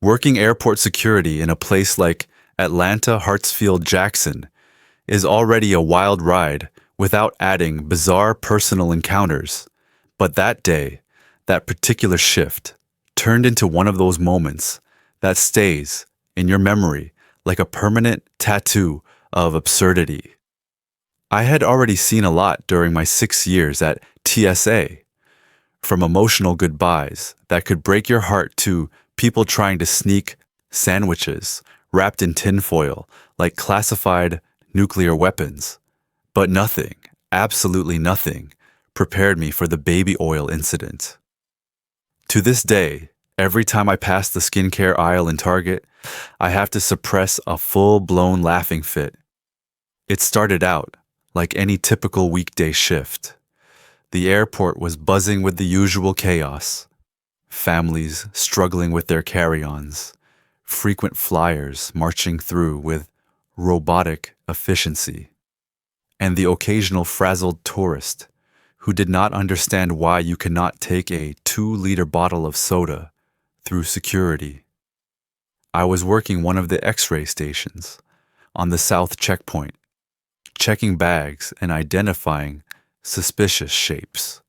Working airport security in a place like Atlanta Hartsfield Jackson is already a wild ride without adding bizarre personal encounters. But that day, that particular shift, turned into one of those moments that stays in your memory like a permanent tattoo of absurdity. I had already seen a lot during my 6 years at TSA, from emotional goodbyes that could break your heart to people trying to sneak sandwiches wrapped in tinfoil like classified nuclear weapons. But nothing, absolutely nothing, prepared me for the baby oil incident. To this day, every time I pass the skincare aisle in Target, I have to suppress a full-blown laughing fit. It started out like any typical weekday shift. The airport was buzzing with the usual chaos. Families struggling with their carry-ons, frequent flyers marching through with robotic efficiency, and the occasional frazzled tourist who did not understand why you cannot take a 2-liter bottle of soda through security. I was working one of the X-ray stations on the South checkpoint, checking bags and identifying suspicious shapes.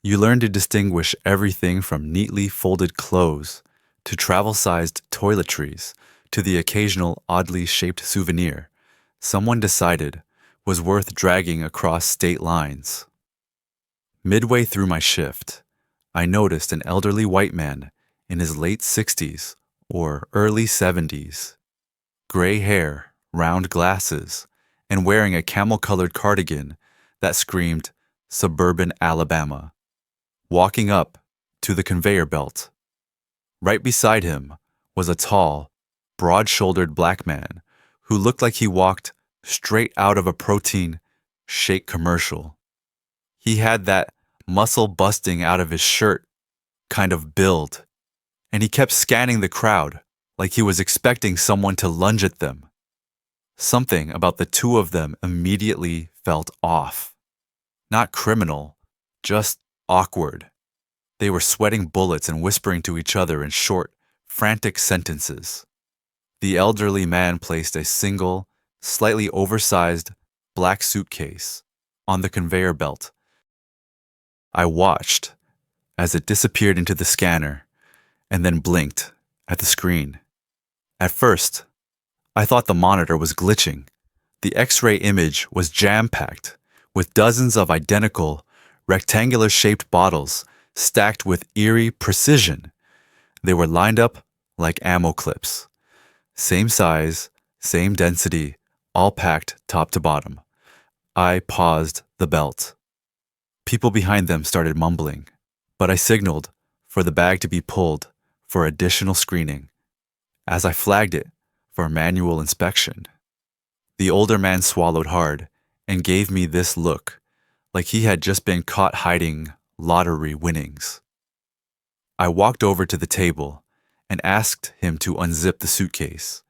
You learn to distinguish everything from neatly folded clothes to travel-sized toiletries to the occasional oddly shaped souvenir someone decided was worth dragging across state lines. Midway through my shift, I noticed an elderly white man in his late 60s or early 70s, gray hair, round glasses, and wearing a camel-colored cardigan that screamed suburban Alabama, walking up to the conveyor belt. Right beside him was a tall, broad-shouldered black man who looked like he walked straight out of a protein shake commercial. He had that muscle busting out of his shirt kind of build, and he kept scanning the crowd like he was expecting someone to lunge at them. Something about the two of them immediately felt off. Not criminal, just awkward. They were sweating bullets and whispering to each other in short, frantic sentences. The elderly man placed a single, slightly oversized black suitcase on the conveyor belt. I watched as it disappeared into the scanner and then blinked at the screen. At first, I thought the monitor was glitching. The X-ray image was jam-packed with dozens of identical, rectangular-shaped bottles stacked with eerie precision. They were lined up like ammo clips. Same size, same density, all packed top to bottom. I paused the belt. People behind them started mumbling, but I signaled for the bag to be pulled for additional screening as I flagged it for manual inspection. The older man swallowed hard and gave me this look, like he had just been caught hiding lottery winnings. I walked over to the table and asked him to unzip the suitcase.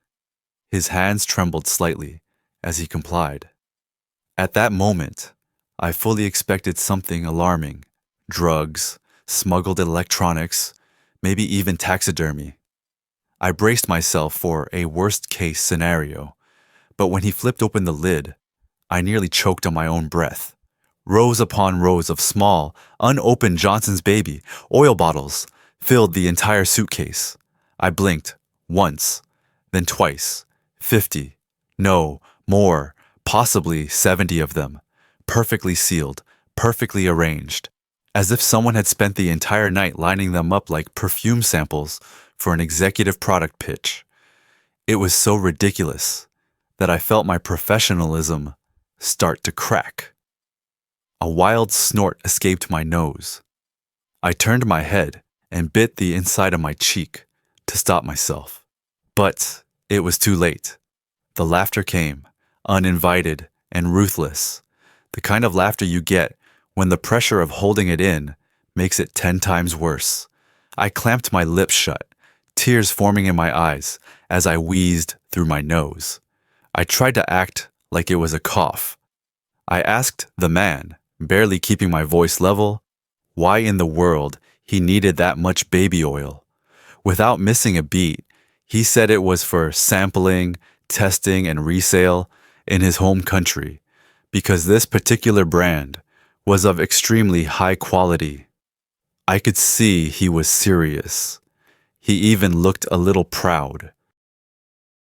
His hands trembled slightly as he complied. At that moment, I fully expected something alarming: drugs, smuggled electronics, maybe even taxidermy. I braced myself for a worst-case scenario, but when he flipped open the lid, I nearly choked on my own breath. Rows upon rows of small, unopened Johnson's Baby oil bottles filled the entire suitcase. I blinked once, then twice. 50, no, more, possibly 70 of them, perfectly sealed, perfectly arranged, as if someone had spent the entire night lining them up like perfume samples for an executive product pitch. It was so ridiculous that I felt my professionalism start to crack. A wild snort escaped my nose. I turned my head and bit the inside of my cheek to stop myself. But it was too late. The laughter came, uninvited and ruthless, the kind of laughter you get when the pressure of holding it in makes it 10 times worse. I clamped my lips shut, tears forming in my eyes as I wheezed through my nose. I tried to act like it was a cough. I asked the man, barely keeping my voice level, why in the world he needed that much baby oil. Without missing a beat, he said it was for sampling, testing, and resale in his home country because this particular brand was of extremely high quality. I could see he was serious. He even looked a little proud.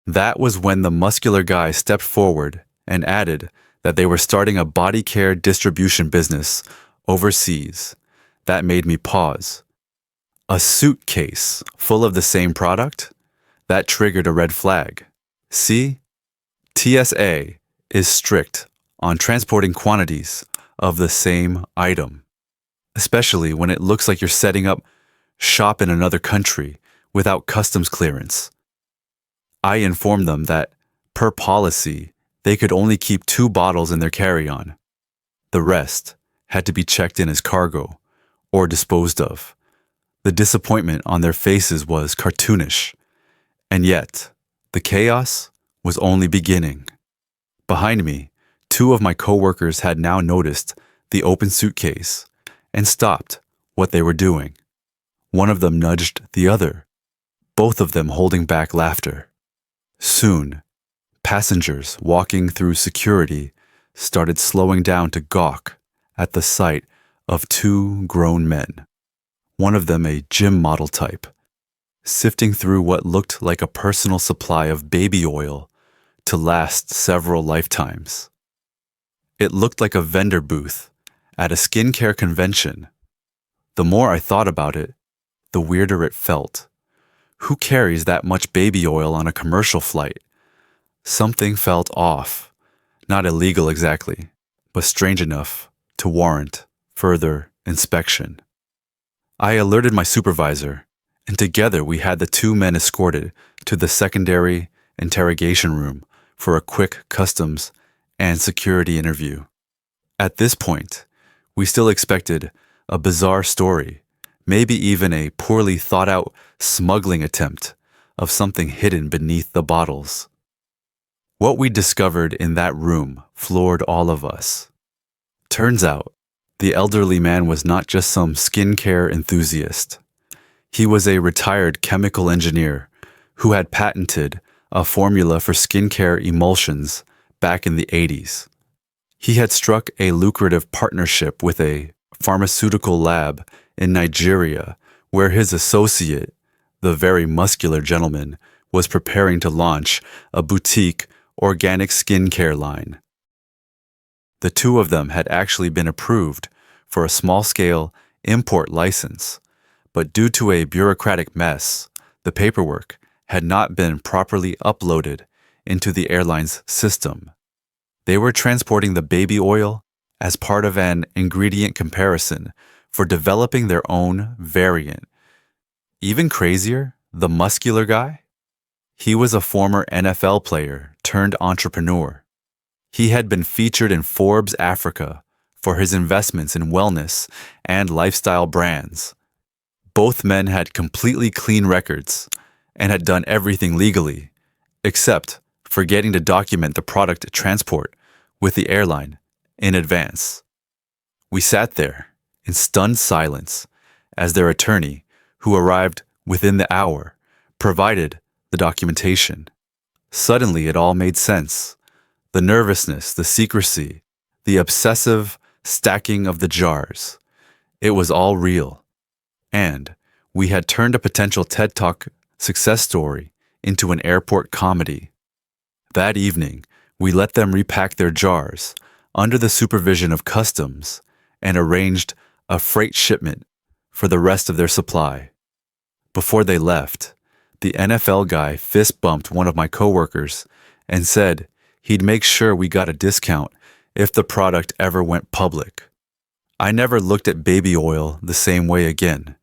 That was when the muscular guy stepped forward and added that they were starting a body care distribution business overseas. That made me pause. A suitcase full of the same product? That triggered a red flag. See? TSA is strict on transporting quantities of the same item, especially when it looks like you're setting up shop in another country without customs clearance. I informed them that, per policy, they could only keep 2 bottles in their carry-on. The rest had to be checked in as cargo or disposed of. The disappointment on their faces was cartoonish, and yet the chaos was only beginning. Behind me, 2 of my coworkers had now noticed the open suitcase and stopped what they were doing. One of them nudged the other, both of them holding back laughter. Soon, passengers walking through security started slowing down to gawk at the sight of 2 grown men, one of them a gym model type, sifting through what looked like a personal supply of baby oil to last several lifetimes. It looked like a vendor booth at a skincare convention. The more I thought about it, the weirder it felt. Who carries that much baby oil on a commercial flight? Something felt off. Not illegal exactly, but strange enough to warrant further inspection. I alerted my supervisor, and together we had the 2 men escorted to the secondary interrogation room for a quick customs and security interview. At this point, we still expected a bizarre story, maybe even a poorly thought out smuggling attempt of something hidden beneath the bottles. What we discovered in that room floored all of us. Turns out, the elderly man was not just some skincare enthusiast. He was a retired chemical engineer who had patented a formula for skincare emulsions back in the 80s. He had struck a lucrative partnership with a pharmaceutical lab in Nigeria where his associate, the very muscular gentleman, was preparing to launch a boutique organic skincare line. The 2 of them had actually been approved for a small-scale import license, but due to a bureaucratic mess, the paperwork had not been properly uploaded into the airline's system. They were transporting the baby oil as part of an ingredient comparison for developing their own variant. Even crazier, the muscular guy? He was a former NFL player turned entrepreneur. He had been featured in Forbes Africa for his investments in wellness and lifestyle brands. Both men had completely clean records and had done everything legally, except forgetting to document the product transport with the airline in advance. We sat there in stunned silence as their attorney, who arrived within the hour, provided the documentation. Suddenly it all made sense. The nervousness, the secrecy, the obsessive stacking of the jars. It was all real. And we had turned a potential TED Talk success story into an airport comedy. That evening, we let them repack their jars under the supervision of customs and arranged a freight shipment for the rest of their supply. Before they left, the NFL guy fist bumped one of my coworkers and said he'd make sure we got a discount if the product ever went public. I never looked at baby oil the same way again.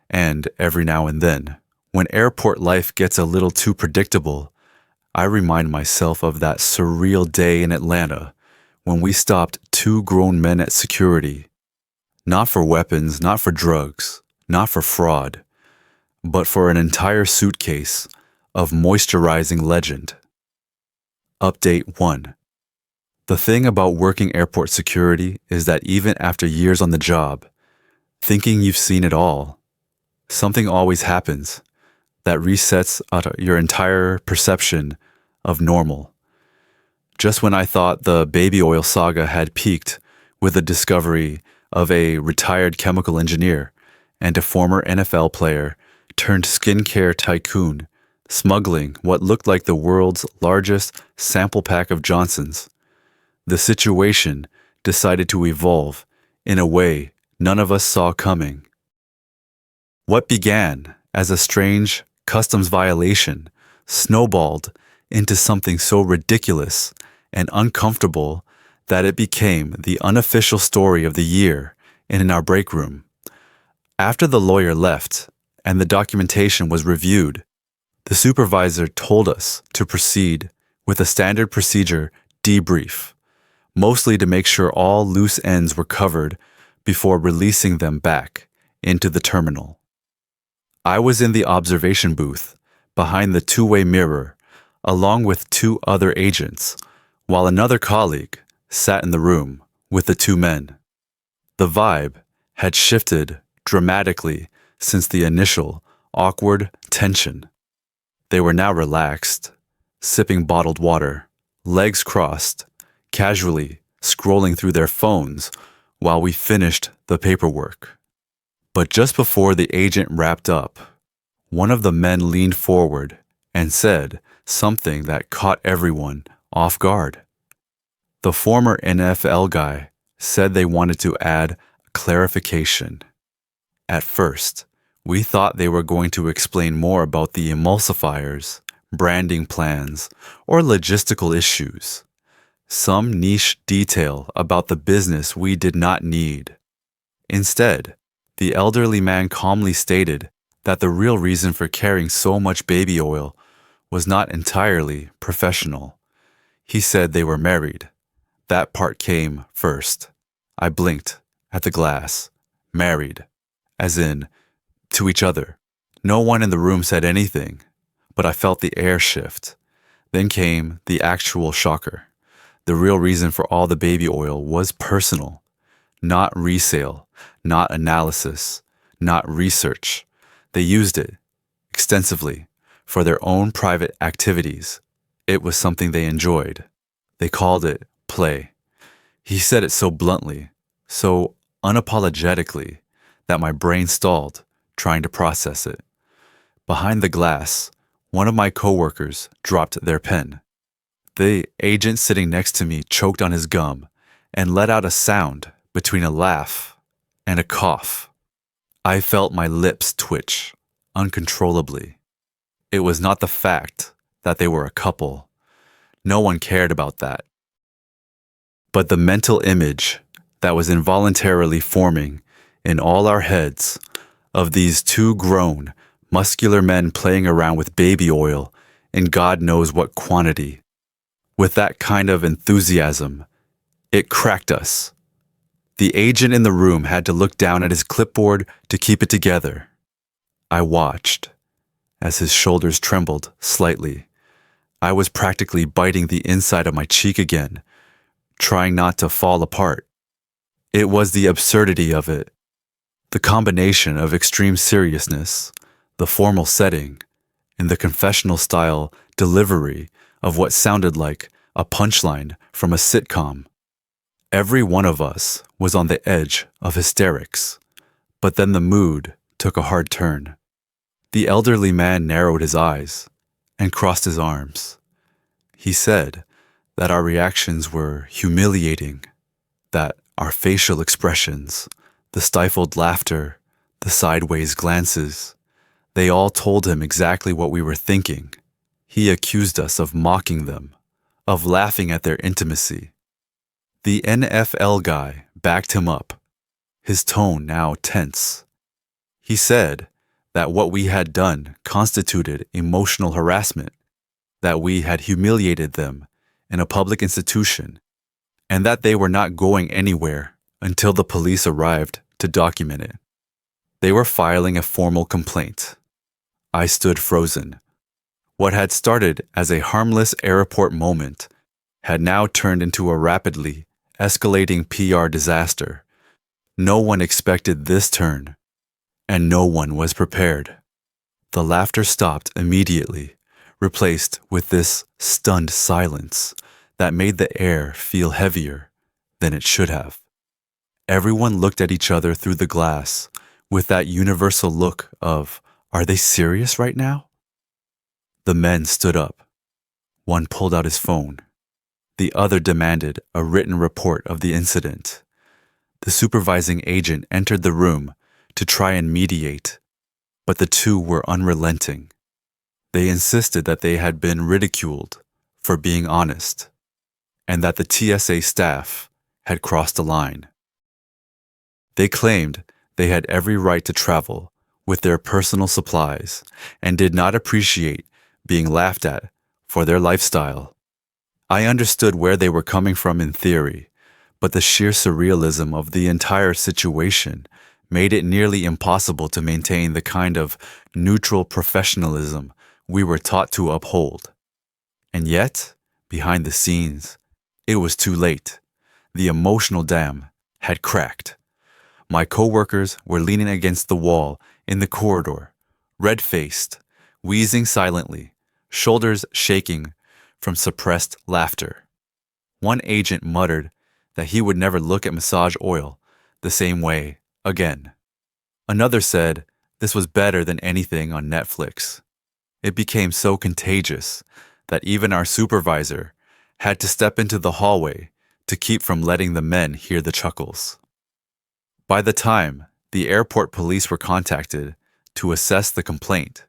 And every now and then, when airport life gets a little too predictable, I remind myself of that surreal day in Atlanta when we stopped 2 grown men at security. Not for weapons, not for drugs, not for fraud, but for an entire suitcase of moisturizing legend. Update 1. The thing about working airport security is that even after years on the job, thinking you've seen it all, something always happens that resets your entire perception of normal. Just when I thought the baby oil saga had peaked with the discovery of a retired chemical engineer and a former NFL player turned skincare tycoon smuggling what looked like the world's largest sample pack of Johnsons, the situation decided to evolve in a way none of us saw coming. What began as a strange customs violation snowballed into something so ridiculous and uncomfortable that it became the unofficial story of the year in our break room. After the lawyer left and the documentation was reviewed, the supervisor told us to proceed with a standard procedure debrief, mostly to make sure all loose ends were covered before releasing them back into the terminal. I was in the observation booth behind the two-way mirror along with two other agents, while another colleague sat in the room with the two men. The vibe had shifted dramatically since the initial awkward tension. They were now relaxed, sipping bottled water, legs crossed, casually scrolling through their phones while we finished the paperwork. But just before the agent wrapped up, one of the men leaned forward and said something that caught everyone off guard. The former NFL guy said they wanted to add clarification. At first, we thought they were going to explain more about the emulsifiers, branding plans, or logistical issues. Some niche detail about the business we did not need. Instead, the elderly man calmly stated that the real reason for carrying so much baby oil was not entirely professional. He said they were married. That part came first. I blinked at the glass. Married. As in, to each other. No one in the room said anything, but I felt the air shift. Then came the actual shocker. The real reason for all the baby oil was personal. Not resale, not analysis, not research. They used it extensively for their own private activities. It was something they enjoyed. They called it play. He said it so bluntly, so unapologetically, that my brain stalled trying to process it. Behind the glass, one of my coworkers dropped their pen. The agent sitting next to me choked on his gum and let out a sound between a laugh and a cough. I felt my lips twitch uncontrollably. It was not the fact that they were a couple. No one cared about that. But the mental image that was involuntarily forming in all our heads of these two grown, muscular men playing around with baby oil in God knows what quantity. With that kind of enthusiasm, it cracked us. The agent in the room had to look down at his clipboard to keep it together. I watched as his shoulders trembled slightly. I was practically biting the inside of my cheek again, trying not to fall apart. It was the absurdity of it. The combination of extreme seriousness, the formal setting, and the confessional-style delivery of what sounded like a punchline from a sitcom. Every one of us was on the edge of hysterics, but then the mood took a hard turn. The elderly man narrowed his eyes and crossed his arms. He said that our reactions were humiliating, that our facial expressions, the stifled laughter, the sideways glances, they all told him exactly what we were thinking. He accused us of mocking them, of laughing at their intimacy. The NFL guy backed him up, his tone now tense. He said that what we had done constituted emotional harassment, that we had humiliated them in a public institution, and that they were not going anywhere until the police arrived to document it. They were filing a formal complaint. I stood frozen. What had started as a harmless airport moment had now turned into a rapidly escalating PR disaster. No one expected this turn, and no one was prepared. The laughter stopped immediately, replaced with this stunned silence that made the air feel heavier than it should have. Everyone looked at each other through the glass with that universal look of, are they serious right now? The men stood up. One pulled out his phone. The other demanded a written report of the incident. The supervising agent entered the room to try and mediate, but the two were unrelenting. They insisted that they had been ridiculed for being honest, and that the TSA staff had crossed a line. They claimed they had every right to travel with their personal supplies and did not appreciate being laughed at for their lifestyle. I understood where they were coming from in theory, but the sheer surrealism of the entire situation made it nearly impossible to maintain the kind of neutral professionalism we were taught to uphold. And yet, behind the scenes, it was too late. The emotional dam had cracked. My coworkers were leaning against the wall in the corridor, red-faced, wheezing silently, shoulders shaking from suppressed laughter. One agent muttered that he would never look at massage oil the same way again. Another said this was better than anything on Netflix. It became so contagious that even our supervisor had to step into the hallway to keep from letting the men hear the chuckles. By the time the airport police were contacted to assess the complaint,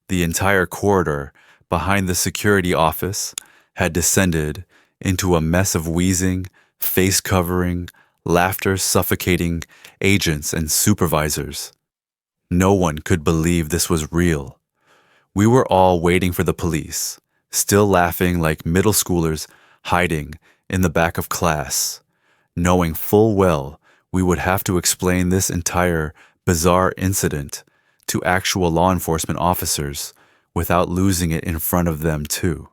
the entire corridor behind the security office had descended into a mess of wheezing, face-covering, laughter-suffocating agents and supervisors. No one could believe this was real. We were all waiting for the police, still laughing like middle schoolers hiding in the back of class, knowing full well we would have to explain this entire bizarre incident to actual law enforcement officers without losing it in front of them too.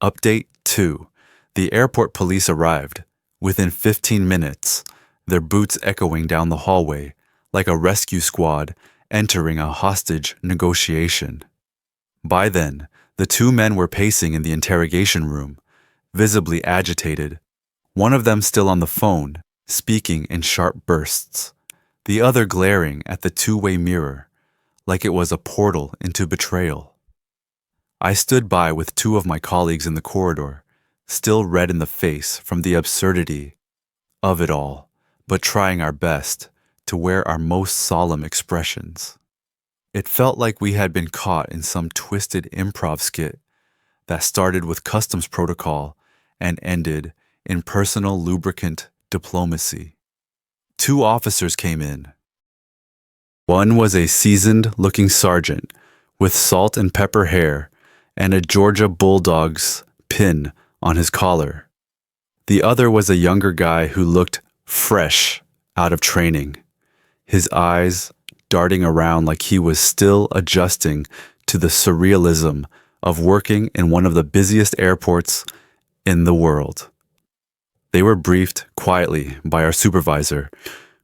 Update 2. The airport police arrived. Within 15 minutes, their boots echoing down the hallway like a rescue squad entering a hostage negotiation. By then, the two men were pacing in the interrogation room, visibly agitated, one of them still on the phone, speaking in sharp bursts, the other glaring at the two-way mirror, like it was a portal into betrayal. I stood by with two of my colleagues in the corridor, still red in the face from the absurdity of it all, but trying our best to wear our most solemn expressions. It felt like we had been caught in some twisted improv skit that started with customs protocol and ended in personal lubricant diplomacy. Two officers came in. One was a seasoned-looking sergeant with salt and pepper hair and a Georgia Bulldog's pin on his collar. The other was a younger guy who looked fresh out of training, his eyes darting around like he was still adjusting to the surrealism of working in one of the busiest airports in the world. They were briefed quietly by our supervisor,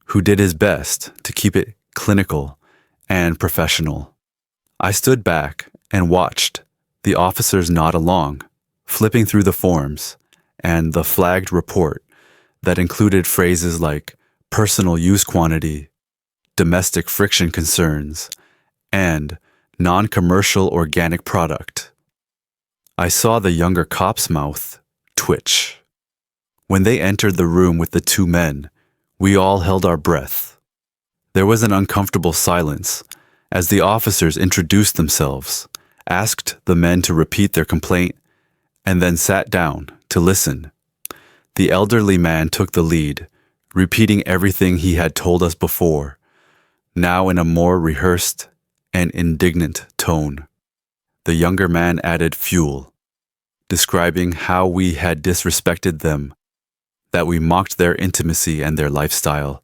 who did his best to keep it clinical and professional. I stood back and watched the officers nod along, flipping through the forms and the flagged report that included phrases like personal use quantity, domestic friction concerns, and non-commercial organic product. I saw the younger cop's mouth twitch. When they entered the room with the two men, we all held our breath. There was an uncomfortable silence as the officers introduced themselves, asked the men to repeat their complaint, and then sat down to listen. The elderly man took the lead, repeating everything he had told us before, now in a more rehearsed and indignant tone. The younger man added fuel, describing how we had disrespected them, that we mocked their intimacy and their lifestyle,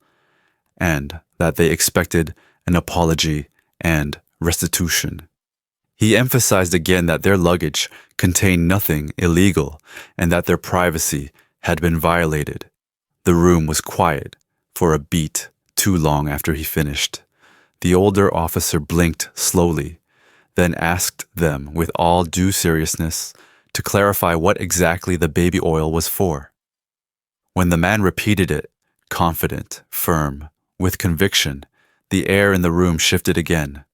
and that they expected an apology and restitution. He emphasized again that their luggage contained nothing illegal and that their privacy had been violated. The room was quiet for a beat too long after he finished. The older officer blinked slowly, then asked them with all due seriousness to clarify what exactly the baby oil was for. When the man repeated it, confident, firm, with conviction, the air in the room shifted again.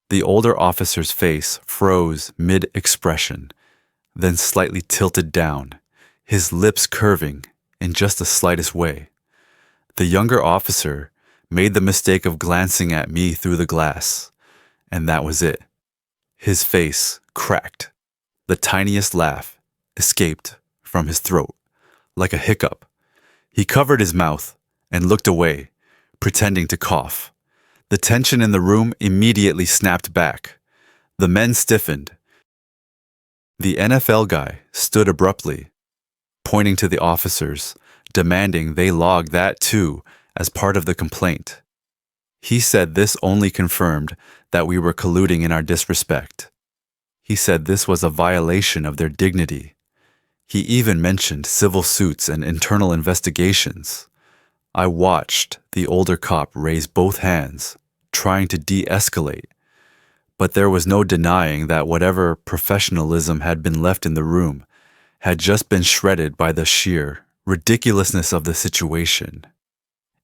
The older officer's face froze mid-expression, then slightly tilted down, his lips curving in just the slightest way. The younger officer made the mistake of glancing at me through the glass, and that was it. His face cracked. The tiniest laugh escaped from his throat, like a hiccup. He covered his mouth and looked away, pretending to cough. The tension in the room immediately snapped back. The men stiffened. The NFL guy stood abruptly, pointing to the officers, demanding they log that too as part of the complaint. He said this only confirmed that we were colluding in our disrespect. He said this was a violation of their dignity. He even mentioned civil suits and internal investigations. I watched the older cop raise both hands, trying to de-escalate. But there was no denying that whatever professionalism had been left in the room had just been shredded by the sheer ridiculousness of the situation.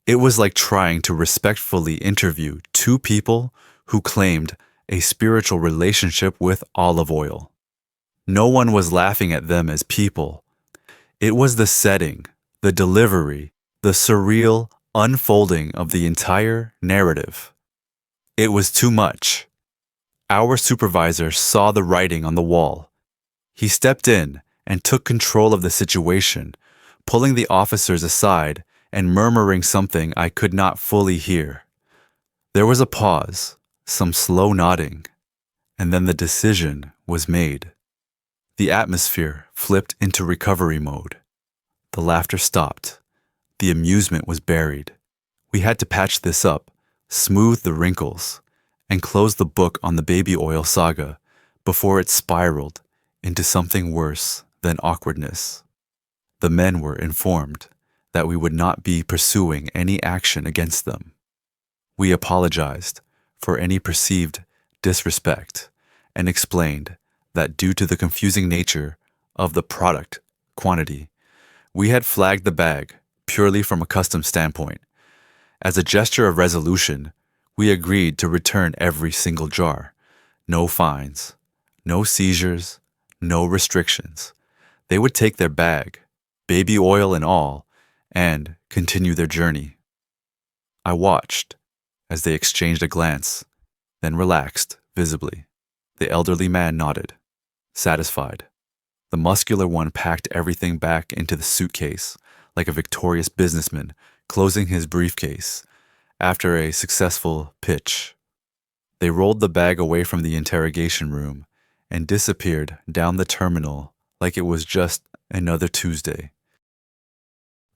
It was like trying to respectfully interview two people who claimed a spiritual relationship with olive oil. No one was laughing at them as people. It was the setting, the delivery, the surreal unfolding of the entire narrative. It was too much. Our supervisor saw the writing on the wall. He stepped in and took control of the situation, pulling the officers aside and murmuring something I could not fully hear. There was a pause, some slow nodding, and then the decision was made. The atmosphere flipped into recovery mode. The laughter stopped. The amusement was buried. We had to patch this up, smooth the wrinkles, and close the book on the baby oil saga before it spiraled into something worse than awkwardness. The men were informed that we would not be pursuing any action against them. We apologized for any perceived disrespect and explained that due to the confusing nature of the product quantity, we had flagged the bag purely from a customs standpoint. As a gesture of resolution, we agreed to return every single jar. No fines, no seizures, no restrictions. They would take their bag, baby oil and all, and continue their journey. I watched as they exchanged a glance, then relaxed visibly. The elderly man nodded, satisfied. The muscular one packed everything back into the suitcase like a victorious businessman closing his briefcase after a successful pitch. They rolled the bag away from the interrogation room and disappeared down the terminal like it was just another Tuesday.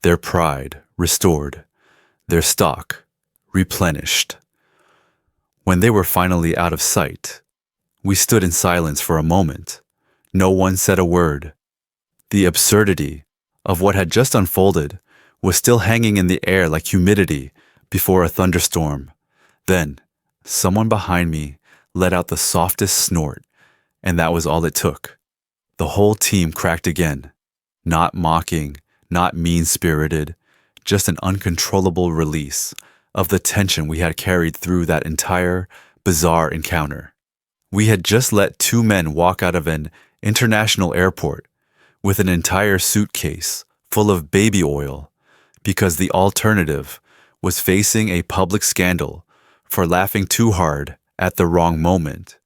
Their pride restored, their stock replenished. When they were finally out of sight, we stood in silence for a moment. No one said a word. The absurdity of what had just unfolded was still hanging in the air like humidity before a thunderstorm. Then, someone behind me let out the softest snort, and that was all it took. The whole team cracked again. Not mocking, not mean-spirited, just an uncontrollable release of the tension we had carried through that entire bizarre encounter. We had just let two men walk out of an international airport with an entire suitcase full of baby oil because the alternative was facing a public scandal for laughing too hard at the wrong moment.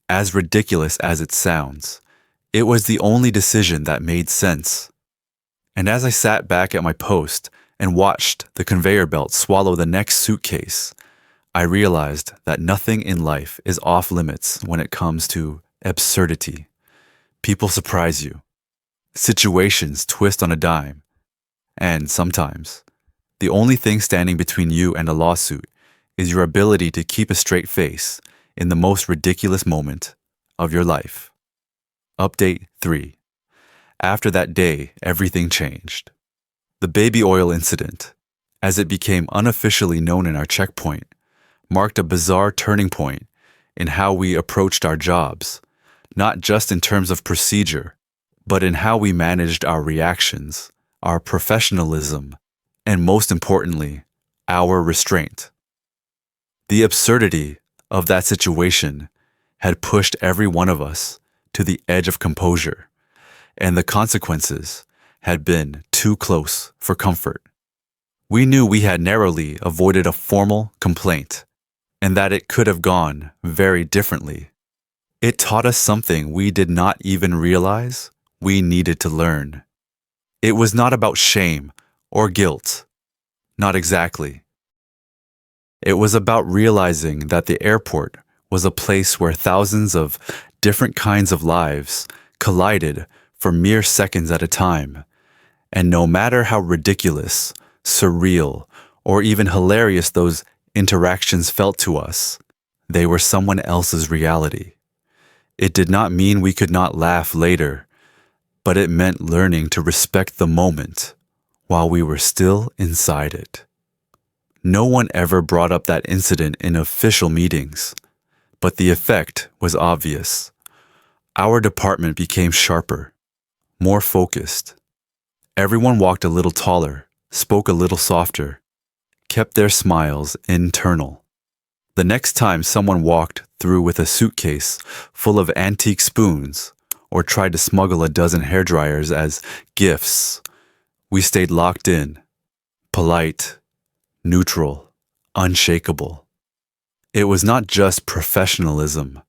As ridiculous as it sounds, it was the only decision that made sense. And as I sat back at my post and watched the conveyor belt swallow the next suitcase, I realized that nothing in life is off limits when it comes to absurdity. People surprise you. Situations twist on a dime. And sometimes, the only thing standing between you and a lawsuit is your ability to keep a straight face in the most ridiculous moment of your life. Update 3. After that day, everything changed. The baby oil incident, as it became unofficially known in our checkpoint, marked a bizarre turning point in how we approached our jobs, not just in terms of procedure, but in how we managed our reactions, our professionalism, and most importantly, our restraint. The absurdity of that situation had pushed every one of us to the edge of composure, and the consequences had been too close for comfort. We knew we had narrowly avoided a formal complaint, and that it could have gone very differently. It taught us something we did not even realize we needed to learn. It was not about shame or guilt. Not exactly. It was about realizing that the airport was a place where thousands of different kinds of lives collided for mere seconds at a time, and no matter how ridiculous, surreal, or even hilarious those interactions felt to us, they were someone else's reality. It did not mean we could not laugh later, but it meant learning to respect the moment while we were still inside it. No one ever brought up that incident in official meetings, but the effect was obvious. Our department became sharper, more focused. Everyone walked a little taller, spoke a little softer, kept their smiles internal. The next time someone walked through with a suitcase full of antique spoons or tried to smuggle a dozen hairdryers as gifts, we stayed locked in, polite, neutral, unshakable. It was not just professionalism.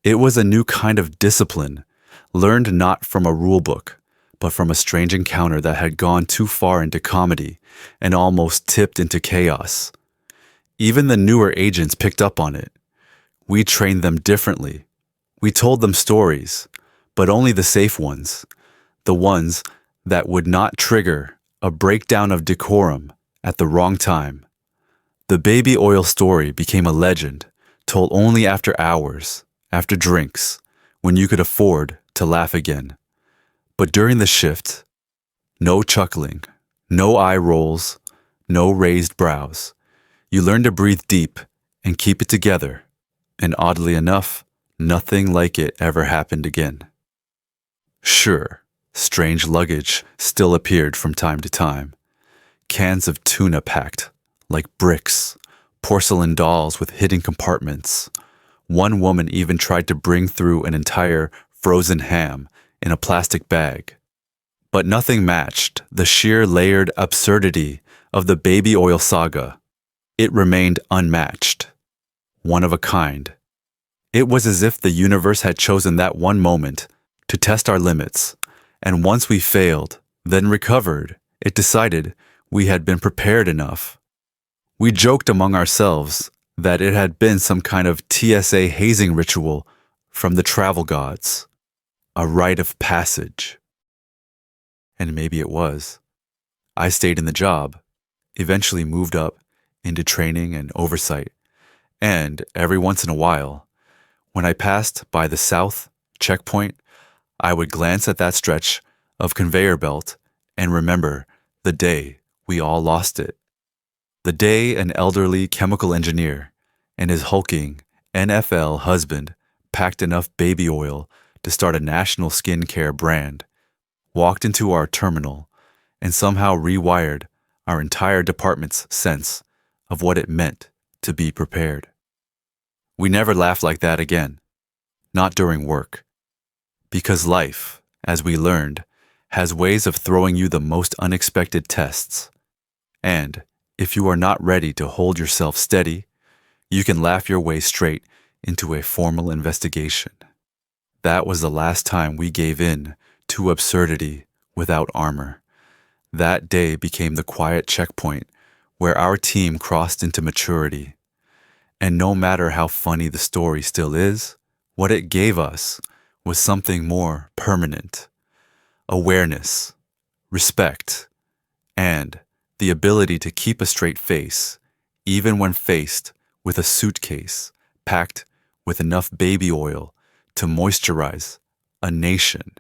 It was a new kind of discipline, learned not from a rule book, but from a strange encounter that had gone too far into comedy and almost tipped into chaos. Even the newer agents picked up on it. We trained them differently. We told them stories, but only the safe ones, the ones that would not trigger a breakdown of decorum at the wrong time. The baby oil story became a legend, told only after hours, after drinks, when you could afford to laugh again. But during the shift, no chuckling, no eye rolls, no raised brows. You learn to breathe deep and keep it together, and oddly enough, nothing like it ever happened again. Sure, strange luggage still appeared from time to time. Cans of tuna packed, like bricks, porcelain dolls with hidden compartments. One woman even tried to bring through an entire frozen ham in a plastic bag. But nothing matched the sheer layered absurdity of the baby oil saga. It remained unmatched, one of a kind. It was as if the universe had chosen that one moment to test our limits, and once we failed, then recovered, it decided we had been prepared enough. We joked among ourselves that it had been some kind of TSA hazing ritual from the travel gods, a rite of passage. And maybe it was. I stayed in the job, eventually moved up into training and oversight, and every once in a while, when I passed by the south checkpoint, I would glance at that stretch of conveyor belt and remember the day we all lost it. The day an elderly chemical engineer and his hulking NFL husband packed enough baby oil to start a national skincare brand, walked into our terminal, and somehow rewired our entire department's sense of what it meant to be prepared. We never laughed like that again, not during work, because life, as we learned, has ways of throwing you the most unexpected tests. And if you are not ready to hold yourself steady, you can laugh your way straight into a formal investigation. That was the last time we gave in to absurdity without armor. That day became the quiet checkpoint where our team crossed into maturity. And no matter how funny the story still is, what it gave us was something more permanent. Awareness, respect, and the ability to keep a straight face, even when faced with a suitcase packed with enough baby oil to moisturize a nation.